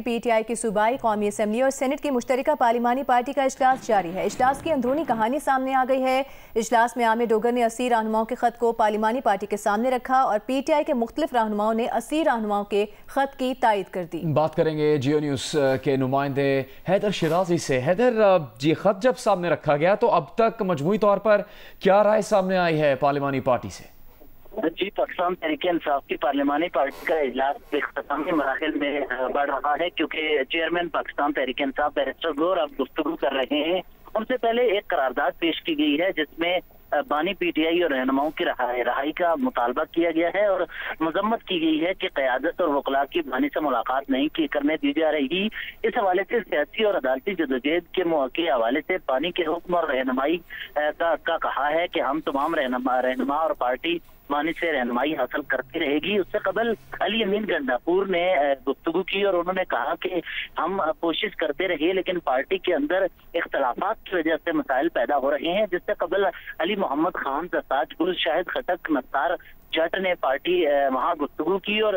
P T I کی صوبائی قومی اسمبلی اور سینٹ کی مشترکہ پارلیمانی پارٹی کا اجلاس جاری ہے۔ اجلاس کی اندرونی کہانی سامنے آ گئی ہے۔ اجلاس میں عامر ڈوگر نے اسیر رہنماؤں کے خط کو پارلیمانی پارٹی کے سامنے رکھا اور پی ٹی آئی کے مختلف رہنماؤں نے اسیر رہنماؤں کے خط کی تائید کر دی۔ بات کریں گے جیو نیوز کے نمائندے حیدر شیرازی سے۔ حیدر جی، خط جب سامنے رکھا گیا تو اب تک مجموعی طور پر کیا رائے سامنے آئی ہے پارلیمانی پارٹی سے؟ جی، پاکستان تحریک انصاف کی پارلیمانی پارٹی کا اجلاس اختتامی مراحل میں بڑھ رہا ہے، کیونکہ چیئرمین پاکستان تحریک انصاف بیرسٹر گور اب گفتگو کر رہے ہیں۔ ان سے پہلے ایک قرارداد پیش کی گئی ہے جس میں بانی پی ٹی آئی اور رہنماؤں کی رہائی کا مطالبہ کیا گیا ہے اور مذمت کی گئی ہے کہ قیادت اور وکلاء کی بانی سے ملاقات نہیں کرنے دی جا رہی۔ اس حوالے سے سیاسی اور عدالتی جدوجہد کے موقع حوالے سے بانی کے حکم اور رہنمائی کا کہا ہے کہ ہم تمام رہنما اور پارٹی بانی سے رہنمائی حاصل کرتی رہے گی۔ اس سے قبل علی امین گنڈاپور نے گفتگو کی اور انہوں نے کہا کہ ہم کوشش کرتے رہے لیکن پارٹی کے اندر اختلافات کی وجہ سے مسائل پیدا ہو رہے ہیں۔ جس سے قبل علی محمد خان، زرتاج گل، شاہد خٹک، نثار جٹ نے پارٹی وہاں گفتگو کی اور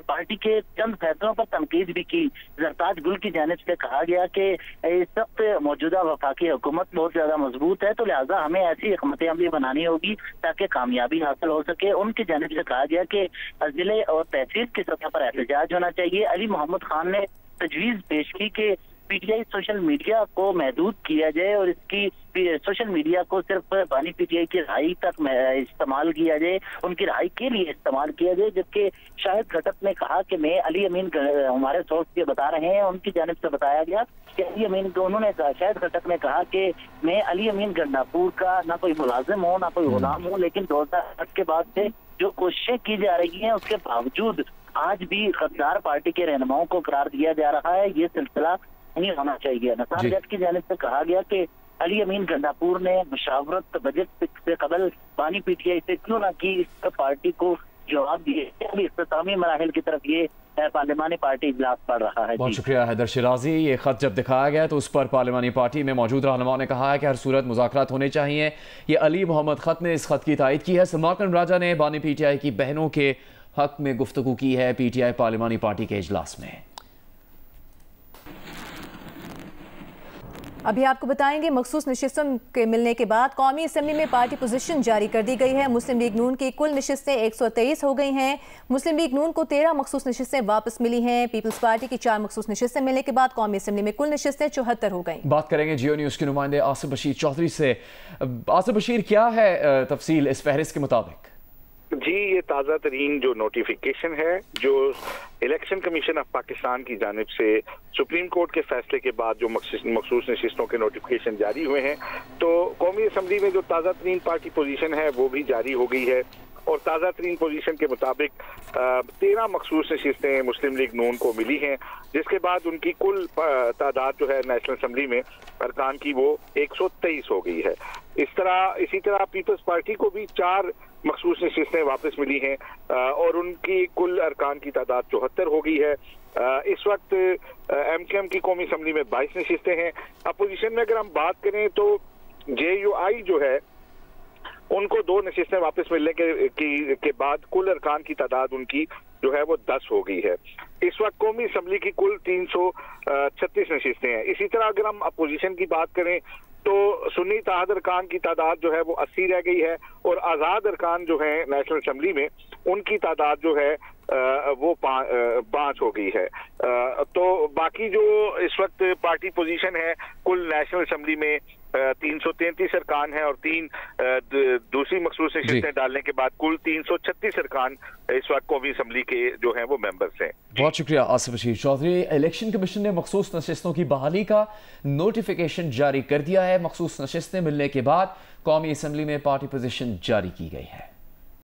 پارٹی کے چند فیصلوں پر تنقید بھی کی۔ زرتاج گل کی جانب سے کہا گیا کہ اس وقت موجودہ وفاقی حکومت بہت زیادہ مضبوط ہے، تو لہٰذا ہمیں ایسی حکمت عملی بنانی ہوگی تاکہ کامیابی حاصل ہو سکے۔ ان کی جانب سے کہا گیا کہ ضلع اور تحصیل کی سطح پر احتجاج ہونا چاہیے۔ علی محمد خان نے تجویز پیش کی کہ P T I social media کو محدود کیا جائے اور اس کی سوشل میڈیا کو صرف بانی پی ٹی آئی کی رہائی تک استعمال کیا جائے، ان کی رہائی کے لیے استعمال کیا جائے۔ جبکہ شاہد خٹک نے کہا کہ میں علی امین، ہمارے سورس یہ بتا رہے ہیں، ان کی جانب سے بتایا گیا کہ علی امین کو انہوں نے شاہد خٹک نے کہا کہ میں علی امین گنڈاپور کا نہ کوئی ملازم ہوں نہ کوئی غلام ہوں، لیکن 2008 کے بعد سے جو کوششیں کی جا رہی ہیں اس کے باوجود آج بھی غدار پارٹی کے رہنماؤں کو قرار دیا جا رہا ہے، یہ سلسلہ نہیں ہونا چاہیے۔ نثار جٹ کی جانب سے کہا گیا کہ علی امین گنڈاپور نے مشاورت بجٹ سے قبل بانی پی ٹی آئی سے کیوں نہ کی، اس پارٹی کو جواب دیے۔ ابھی اختتامی مراحل کی طرف یہ پارلیمانی پارٹی اجلاس پڑھ رہا ہے۔ بہت شکریہ حیدر شیرازی۔ یہ خط جب دکھایا گیا تو اس پر پارلیمانی پارٹی میں موجود رہنماؤں نے کہا ہے کہ ہر صورت مذاکرات ہونے چاہیے۔ یہ علی محمد خط نے اس خط کی تائید کی ہے۔ سماکن راجہ نے بانی پی ٹی آئی کی بہنوں کے حق میں گفتگو کی ہے پی ٹی آئی پارلیمانی پارٹی کے اجلاس میں۔ ابھی آپ کو بتائیں گے مخصوص نشستوں کے ملنے کے بعد قومی اسمبلی میں پارٹی پوزیشن جاری کر دی گئی ہے۔ مسلم لیگ نون کی کل نشستیں 123 ہو گئی ہیں۔ مسلم لیگ نون کو 13 مخصوص نشستیں واپس ملی ہیں۔ پیپلز پارٹی کی 4 مخصوص نشستیں ملنے کے بعد قومی اسمبلی میں کل نشستیں 74 ہو گئیں۔ بات کریں گے جیو نیوز کے نمائندے آصف بشیر چودھری سے۔ آصف بشیر، کیا ہے تفصیل اس فہرست کے مطابق؟ جی، یہ تازہ ترین جو نوٹیفیکیشن ہے جو الیکشن کمیشن آف پاکستان کی جانب سے سپریم کورٹ کے فیصلے کے بعد جو مخصوص نشستوں کے نوٹیفیکیشن جاری ہوئے ہیں، تو قومی اسمبلی میں جو تازہ ترین پارٹی پوزیشن ہے وہ بھی جاری ہو گئی ہے اور تازہ ترین پوزیشن کے مطابق 13 مخصوص نشستیں مسلم لیگ نون کو ملی ہیں، جس کے بعد ان کی کل تعداد جو ہے نیشنل اسمبلی میں ارکان کی وہ 123 ہو گئی ہے۔ اسی طرح پیپلز پارٹی کو بھی 4 مخصوص نشستیں واپس ملی ہیں اور ان کی کل ارکان کی تعداد 74 ہو گئی ہے۔ اس وقت ایم کیو ایم کی قومی اسمبلی میں 22 نشستیں ہیں۔ اپوزیشن میں اگر ہم بات کریں تو جے یو آئی جو ہے ان کو 2 نشستیں واپس ملنے کے بعد کل ارکان کی تعداد ان کی جو ہے وہ 10 ہو گئی ہے۔ اس وقت قومی اسمبلی کی کل 336 نشستیں ہیں۔ اسی طرح اگر ہم اپوزیشن کی بات کریں تو سنی اتحاد ارکان کی تعداد جو ہے وہ 80 رہ گئی ہے اور آزاد ارکان جو ہیں نیشنل اسمبلی میں ان کی تعداد جو ہے وہ 5 ہو گئی ہے۔ تو باقی جو اس وقت پارٹی پوزیشن ہے کل نیشنل اسمبلی میں 333 ارکان ہیں اور 3 دوسری مخصوص نشستیں ڈالنے کے بعد کل 336 ارکان اس وقت قومی اسمبلی کے جو ہیں وہ ممبرز ہیں۔ بہت شکریہ آصف بشیر چودھری۔ الیکشن کمیشن نے مخصوص نشستوں کی بحالی کا نوٹیفیکیشن جاری کر دیا ہے۔ مخصوص نشستیں ملنے کے بعد قومی اسمبلی میں پارٹی پوزیشن جاری کی گئی ہے۔